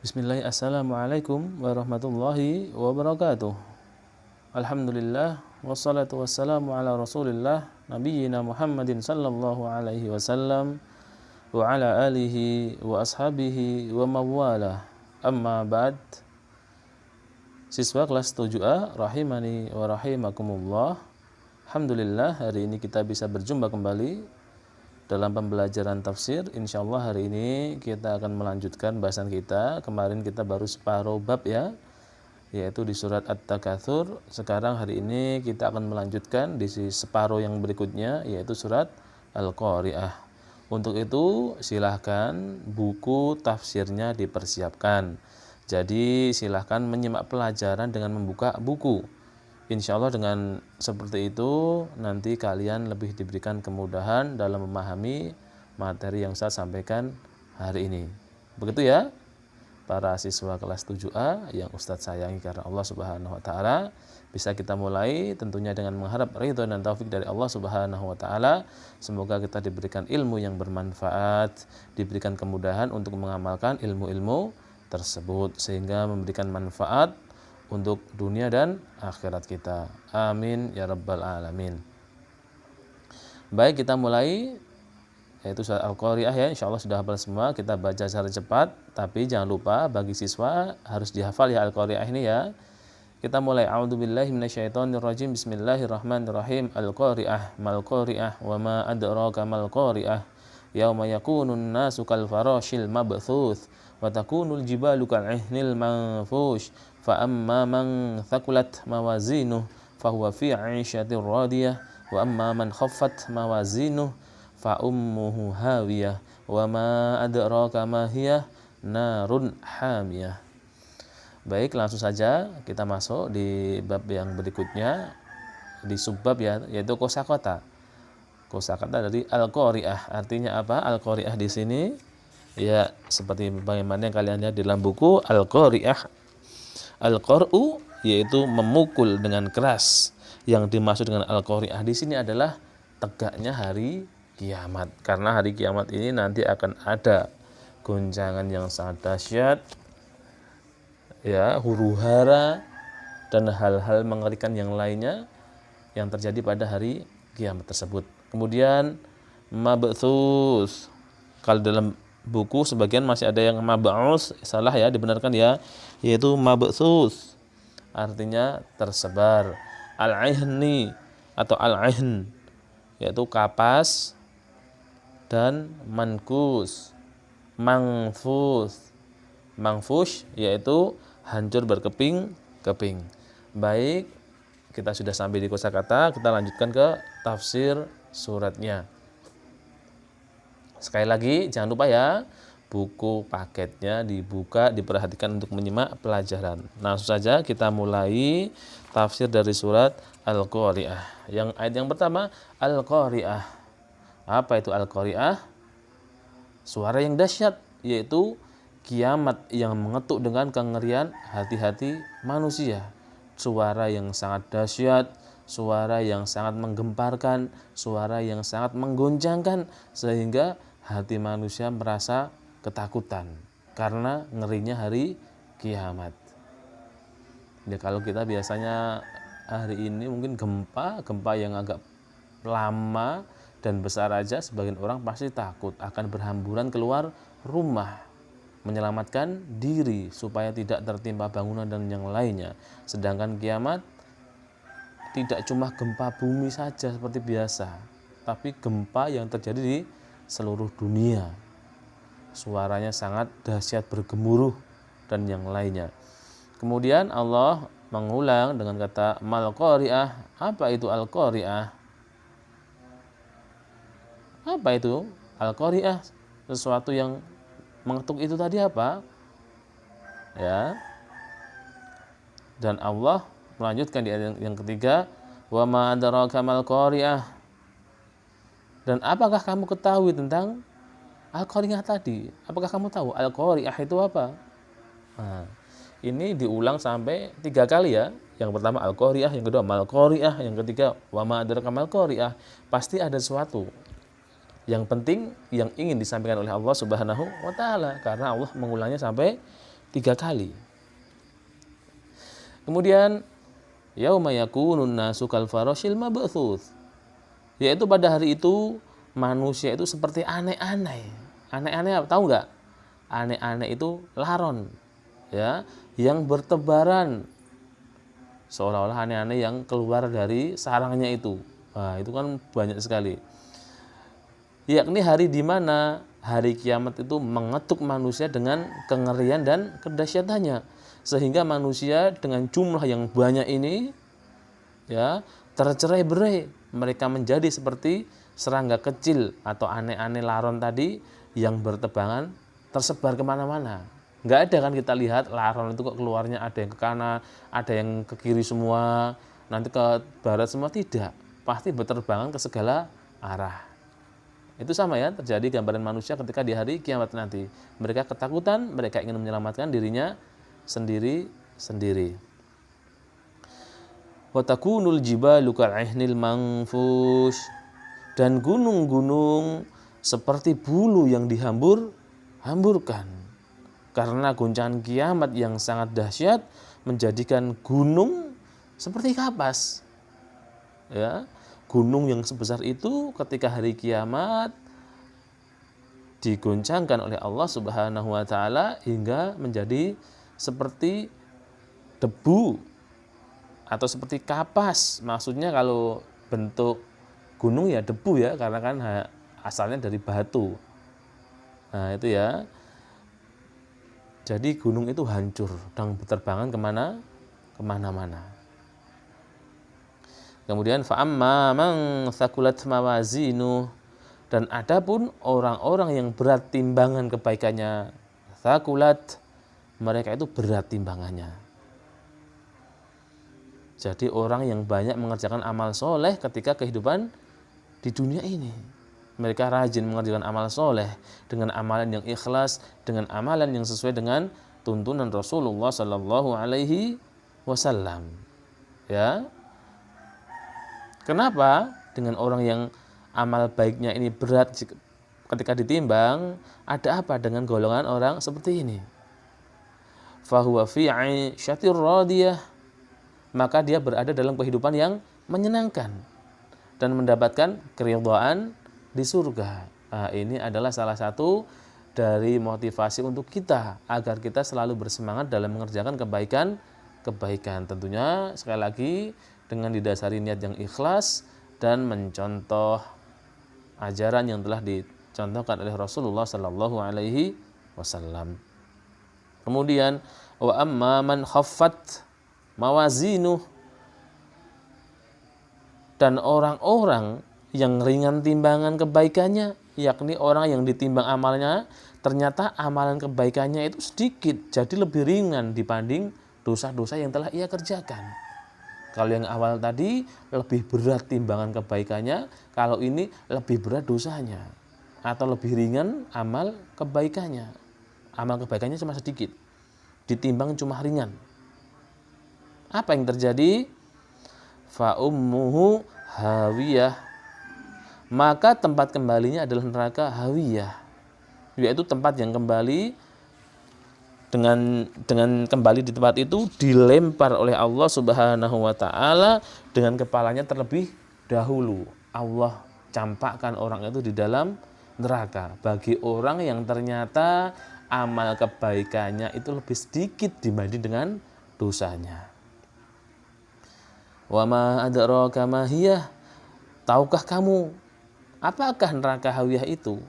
Bismillah, assalamualaikum warahmatullahi wabarakatuh. Alhamdulillah, wassalatu wassalamu ala rasulillah, nabiyyina Muhammadin sallallahu alaihi wasallam, wa ala alihi wa ashabihi wa mawalah. Amma ba'd. Siswa kelas 7A, rahimani wa rahimakumullah. Alhamdulillah, hari ini kita bisa berjumpa kembali dalam pembelajaran tafsir. Insyaallah hari ini kita akan melanjutkan bahasan kita. Kemarin kita baru separuh bab ya, yaitu di surat At-Takatsur. Sekarang hari ini kita akan melanjutkan di separuh yang berikutnya, yaitu surat Al-Qari'ah. Untuk itu silahkan buku tafsirnya dipersiapkan. Jadi silahkan menyimak pelajaran dengan membuka buku. Insya Allah dengan seperti itu nanti kalian lebih diberikan kemudahan dalam memahami materi yang saya sampaikan hari ini. Begitu ya para siswa kelas 7A yang Ustadz sayangi karena Allah Subhanahu wa taala. Bisa kita mulai tentunya dengan mengharap ridho dan taufik dari Allah Subhanahu wa taala. Semoga kita diberikan ilmu yang bermanfaat, diberikan kemudahan untuk mengamalkan ilmu-ilmu tersebut sehingga memberikan manfaat untuk dunia dan akhirat kita. Amin ya rabbal alamin. Baik, kita mulai yaitu surat Al-Qari'ah ya. Insyaallah sudah hafal semua. Kita baca secara cepat, tapi jangan lupa bagi siswa harus dihafal ya Al-Qari'ah ini ya. Kita mulai. A'udzubillahi minasyaitonirrajim. Bismillahirrahmanirrahim. Al-Qari'ah mal Qari'ah wa ma adraka mal Qari'ah. Yauma yakunun nasu kal farashil mabthuts wa takunul jibalu kal ihnil manfush. Fa amma man thaqulat mawazinuh fahuwa fi 'ishatir radiyah wa amma man khaffat mawazinuh fa ummuhu hawiyah wa ma adraka ma hiya narun hamiyah. Baik, langsung saja kita masuk di bab yang berikutnya, di subbab ya, yaitu kosakata. Kosakata dari Al-Qari'ah. Artinya apa? Al-Qari'ah di sini ya seperti bagaimana yang kalian lihat di dalam buku Al-Qari'ah. Al-Qar'u yaitu memukul dengan keras. Yang dimaksud dengan Al-Qari'ah di sini adalah tegaknya hari kiamat. Karena hari kiamat ini nanti akan ada goncangan yang sangat dahsyat, ya, huru-hara dan hal-hal mengerikan yang lainnya yang terjadi pada hari kiamat tersebut. Kemudian mab'tsus. Kalau dalam buku sebagian masih ada yang mab'us, salah ya, dibenarkan ya, yaitu mab'tsus artinya tersebar. Al-ihni atau al-ihn yaitu kapas, dan mankus, mangfus. Mangfush yaitu hancur berkeping-keping. Baik, kita sudah sampai di kosakata, kita lanjutkan ke tafsir suratnya. Sekali lagi jangan lupa ya, buku paketnya dibuka, diperhatikan untuk menyimak pelajaran. Langsung saja kita mulai tafsir dari surat Al-Qari'ah. Yang ayat yang pertama, Al-Qari'ah. Apa itu Al-Qari'ah? Suara yang dahsyat, yaitu kiamat yang mengetuk dengan kengerian hati-hati manusia. Suara yang sangat dahsyat, suara yang sangat menggemparkan, suara yang sangat menggoncangkan sehingga hati manusia merasa ketakutan karena ngerinya hari kiamat. Ya, kalau kita biasanya hari ini mungkin gempa yang agak lama dan besar aja, sebagian orang pasti takut akan berhamburan keluar rumah menyelamatkan diri supaya tidak tertimpa bangunan dan yang lainnya. Sedangkan kiamat tidak cuma gempa bumi saja seperti biasa, tapi gempa yang terjadi di seluruh dunia. Suaranya sangat dahsyat, bergemuruh dan yang lainnya. Kemudian Allah mengulang dengan kata mal Qari'ah. Apa itu Al-Qari'ah? Apa itu Al-Qari'ah? Sesuatu yang mengetuk itu tadi apa? Ya. Dan Allah melanjutkan di ayat yang ketiga, wa ma adraka mal Qari'ah. Dan apakah kamu ketahui tentang Al-Qari'ah tadi? Apakah kamu tahu Al-Qari'ah itu apa? Nah, ini diulang sampai 3 kali ya. Yang pertama Al-Qari'ah, yang kedua mal Qari'ah, yang ketiga wa ma adraka mal Qari'ah. Pasti ada sesuatu yang penting yang ingin disampaikan oleh Allah Subhanahu wa taala, karena Allah mengulangnya sampai 3 kali. Kemudian yauma yakunun nasu kal farashil mabthuts, yaitu pada hari itu manusia itu seperti aneh-aneh. Aneh-aneh apa? Tahu nggak? Aneh-aneh itu laron, ya, yang bertebaran, seolah-olah aneh-aneh yang keluar dari sarangnya itu. Nah, itu kan banyak sekali. Yakni hari di mana hari kiamat itu mengetuk manusia dengan kengerian dan kedahsyatannya, sehingga manusia dengan jumlah yang banyak ini, ya, tercerai-berai, mereka menjadi seperti serangga kecil atau aneh-aneh laron tadi yang bertebangan tersebar kemana-mana. Nggak ada kan kita lihat laron itu kok keluarnya ada yang ke kanan, ada yang ke kiri semua, nanti ke barat semua, tidak. Pasti berterbangan ke segala arah. Itu sama ya, terjadi gambaran manusia ketika di hari kiamat nanti. Mereka ketakutan, mereka ingin menyelamatkan dirinya sendiri-sendiri. Wa takunul jibalu kal'ihnil manfush, dan gunung-gunung seperti bulu yang dihambur-hamburkan. Karena guncangan kiamat yang sangat dahsyat menjadikan gunung seperti kapas. Ya, gunung yang sebesar itu ketika hari kiamat digoncangkan oleh Allah Subhanahu wa taala hingga menjadi seperti debu atau seperti kapas. Maksudnya kalau bentuk gunung ya debu ya, karena kan asalnya dari batu. Nah, itu ya. Jadi gunung itu hancur dan berterbangan kemana-mana. Kemudian fa'amma man thaqulat mawazinu, dan adapun orang-orang yang berat timbangan kebaikannya, thaqulat, mereka itu berat timbangannya. Jadi orang yang banyak mengerjakan amal soleh ketika kehidupan di dunia ini, mereka rajin mengerjakan amal soleh dengan amalan yang ikhlas, dengan amalan yang sesuai dengan tuntunan Rasulullah Sallallahu Alaihi Wasallam. Ya. Kenapa? Dengan orang yang amal baiknya ini berat ketika ditimbang, ada apa dengan golongan orang seperti ini? Fahuwa fi 'aisyatir radiyah, maka dia berada dalam kehidupan yang menyenangkan dan mendapatkan keridhaan di surga. Nah, ini adalah salah satu dari motivasi untuk kita agar kita selalu bersemangat dalam mengerjakan kebaikan. Tentunya sekali lagi dengan didasari niat yang ikhlas dan mencontoh ajaran yang telah dicontohkan oleh Rasulullah Sallallahu Alaihi Wasallam. Kemudian wa amma man khaffat mawazinuh, dan orang-orang yang ringan timbangan kebaikannya, yakni orang yang ditimbang amalnya ternyata amalan kebaikannya itu sedikit, jadi lebih ringan dibanding dosa-dosa yang telah ia kerjakan. Kalau yang awal tadi lebih berat timbangan kebaikannya, kalau ini lebih berat dosanya atau lebih ringan amal kebaikannya. Amal kebaikannya cuma sedikit, ditimbang cuma ringan. Apa yang terjadi? Fa ummuhu hawiyah, maka tempat kembalinya adalah neraka hawiyah, yaitu tempat yang kembali dengan kembali di tempat itu dilempar oleh Allah Subhanahu wa taala dengan kepalanya terlebih dahulu. Allah campakkan orang itu di dalam neraka bagi orang yang ternyata amal kebaikannya itu lebih sedikit dibanding dengan dosanya. Wa ma adraka ma hiyah, tahukah kamu apakah neraka hawiyah itu?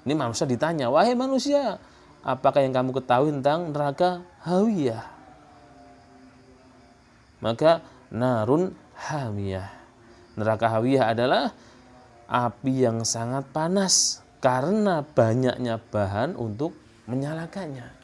Ini manusia ditanya, wahai manusia, apakah yang kamu ketahui tentang neraka hawiyah? Maka narun hamiyah, neraka hawiyah adalah api yang sangat panas karena banyaknya bahan untuk menyalakannya.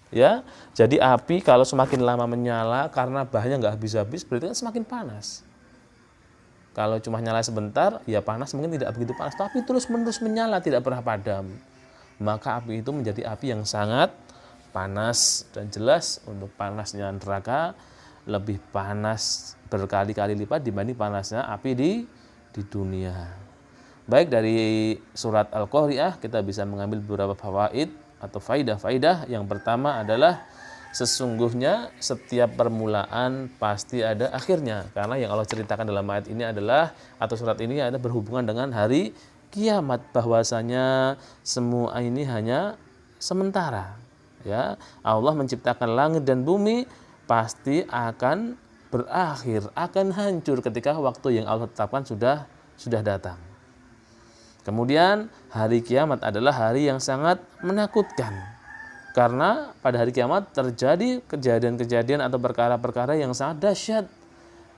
Ya, jadi api kalau semakin lama menyala karena bahannya nggak habis-habis, berarti kan semakin panas. Kalau cuma nyala sebentar, ya panas mungkin tidak begitu panas, tapi terus-menerus menyala tidak pernah padam, maka api itu menjadi api yang sangat panas. Dan jelas untuk panasnya neraka lebih panas berkali-kali lipat dibanding panasnya api di dunia. Baik, dari surat Al-Qari'ah kita bisa mengambil beberapa fawaid. atau faidah-faidah. Yang pertama adalah sesungguhnya setiap permulaan pasti ada akhirnya, karena yang Allah ceritakan dalam ayat ini adalah, atau surat ini ada berhubungan dengan hari kiamat, bahwasanya semua ini hanya sementara. Ya, Allah menciptakan langit dan bumi pasti akan berakhir, akan hancur ketika waktu yang Allah tetapkan sudah datang. Kemudian hari kiamat adalah hari yang sangat menakutkan, karena pada hari kiamat terjadi kejadian-kejadian atau perkara-perkara yang sangat dahsyat.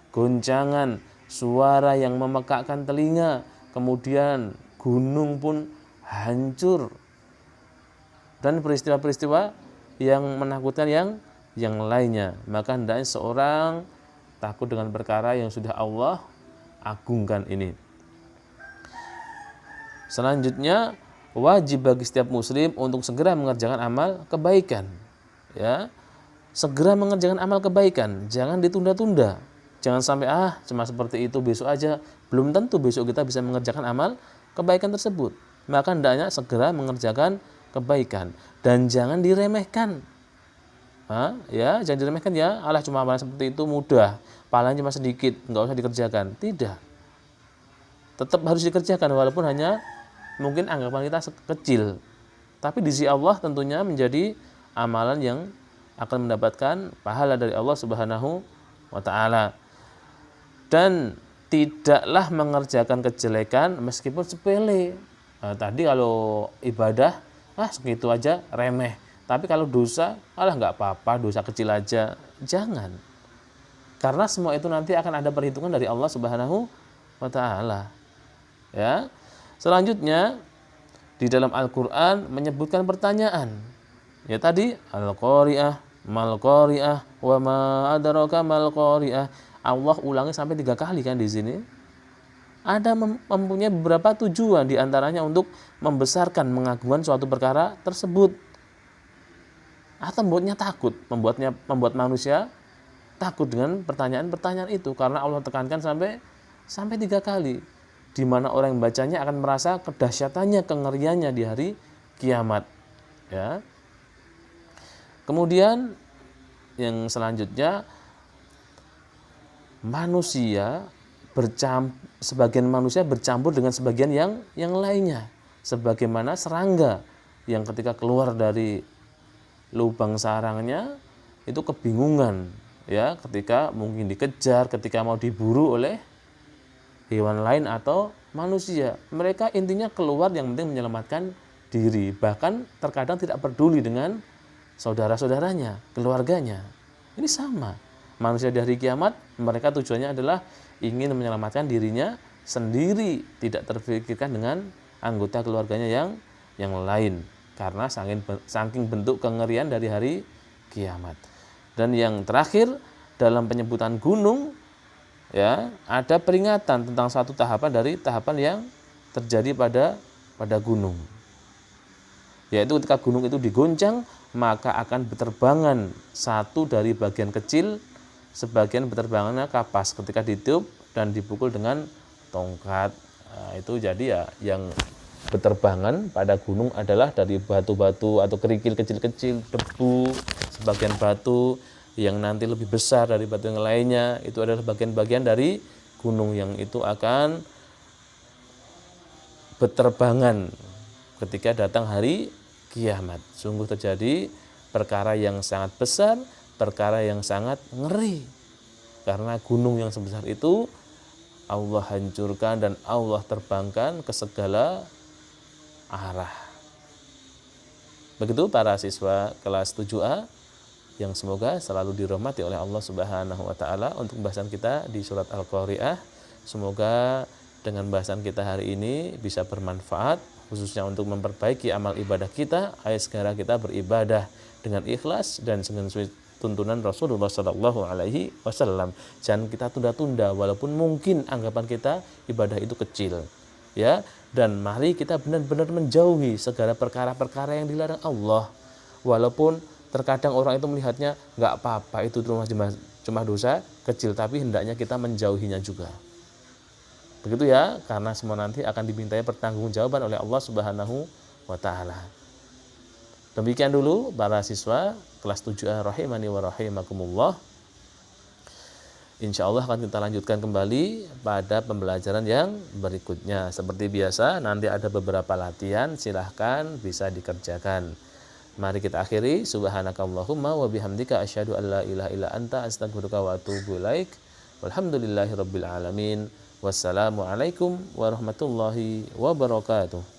Goncangan, suara yang memekakkan telinga, kemudian gunung pun hancur, dan peristiwa-peristiwa yang menakutkan yang lainnya. Maka hendaknya seorang takut dengan perkara yang sudah Allah agungkan ini. Selanjutnya, wajib bagi setiap muslim untuk segera mengerjakan amal kebaikan. Ya, segera mengerjakan amal kebaikan, jangan ditunda-tunda. Jangan sampai cuma seperti itu, besok aja. Belum tentu besok kita bisa mengerjakan amal kebaikan tersebut. Maka hendaknya segera mengerjakan kebaikan dan jangan diremehkan. Ya, jangan diremehkan ya. Alah, cuma amalan seperti itu mudah, pahalanya cuma sedikit, nggak usah dikerjakan. Tidak. Tetap harus dikerjakan walaupun hanya mungkin anggapan kita kecil. Tapi di sisi Allah tentunya menjadi amalan yang akan mendapatkan pahala dari Allah Subhanahu wa taala. Dan tidaklah mengerjakan kejelekan meskipun sepele. Tadi kalau ibadah segitu aja remeh. Tapi kalau dosa, nggak apa-apa, dosa kecil aja. Jangan. Karena semua itu nanti akan ada perhitungan dari Allah Subhanahu wa taala. Ya. Selanjutnya di dalam Al-Qur'an menyebutkan pertanyaan. Ya tadi Al-Qari'ah, Mal Qari'ah, wa ma adraka mal Qari'ah. Allah ulangi sampai 3 kali kan di sini. Ada mempunyai beberapa tujuan, di antaranya untuk membesarkan, mengagungkan suatu perkara tersebut. Atau membuat manusia takut dengan pertanyaan-pertanyaan itu, karena Allah tekankan sampai 3 kali, di mana orang yang membacanya akan merasa kedahsyatannya, kengeriannya di hari kiamat. Ya. Kemudian yang selanjutnya, sebagian manusia bercampur dengan sebagian yang lainnya, sebagaimana serangga yang ketika keluar dari lubang sarangnya itu kebingungan, ya, ketika mungkin dikejar, ketika mau diburu oleh hewan lain atau manusia. Mereka intinya keluar yang penting menyelamatkan diri, bahkan terkadang tidak peduli dengan saudara-saudaranya, keluarganya. Ini sama. Manusia di hari kiamat, mereka tujuannya adalah ingin menyelamatkan dirinya sendiri, tidak terpikirkan dengan anggota keluarganya yang lain, karena saking bentuk kengerian dari hari kiamat. Dan yang terakhir, dalam penyebutan gunung, ya, ada peringatan tentang satu tahapan dari tahapan yang terjadi pada gunung. Yaitu ketika gunung itu digoncang, maka akan berterbangan satu dari bagian kecil, sebagian berterbangannya kapas ketika ditiup dan dipukul dengan tongkat. Itu jadi ya, yang berterbangan pada gunung adalah dari batu-batu atau kerikil kecil-kecil, debu, sebagian batu yang nanti lebih besar dari batu yang lainnya, itu adalah bagian-bagian dari gunung yang itu akan berterbangan ketika datang hari kiamat. Sungguh terjadi perkara yang sangat besar, perkara yang sangat ngeri, karena gunung yang sebesar itu Allah hancurkan dan Allah terbangkan ke segala arah. Begitu para siswa kelas 7A yang semoga selalu dirahmati oleh Allah Subhanahu wa taala. Untuk pembahasan kita di surat Al-Qari'ah, semoga dengan bahasan kita hari ini bisa bermanfaat, khususnya untuk memperbaiki amal ibadah kita. Ayo segera kita beribadah dengan ikhlas dan dengan tuntunan Rasulullah Sallallahu Alaihi Wasallam. Jangan kita tunda-tunda, walaupun mungkin anggapan kita ibadah itu kecil, ya. Dan mari kita benar-benar menjauhi segala perkara-perkara yang dilarang Allah. Walaupun terkadang orang itu melihatnya nggak apa-apa, itu cuma dosa kecil, tapi hendaknya kita menjauhinya juga. Begitu ya, karena semua nanti akan dimintai pertanggungjawaban oleh Allah Subhanahu wa taala. Demikian dulu para siswa kelas 7A rahimani wa rahimakumullah. Insya Allah akan kita lanjutkan kembali pada pembelajaran yang berikutnya. Seperti biasa, nanti ada beberapa latihan, silahkan bisa dikerjakan. Mari kita akhiri. Subhanakallahumma wa bihamdika asyhadu an la ilaha illa anta astaghfiruka wa atubu ilaik. Walhamdulillahirabbil alamin. Wassalamualaikum warahmatullahi wabarakatuh.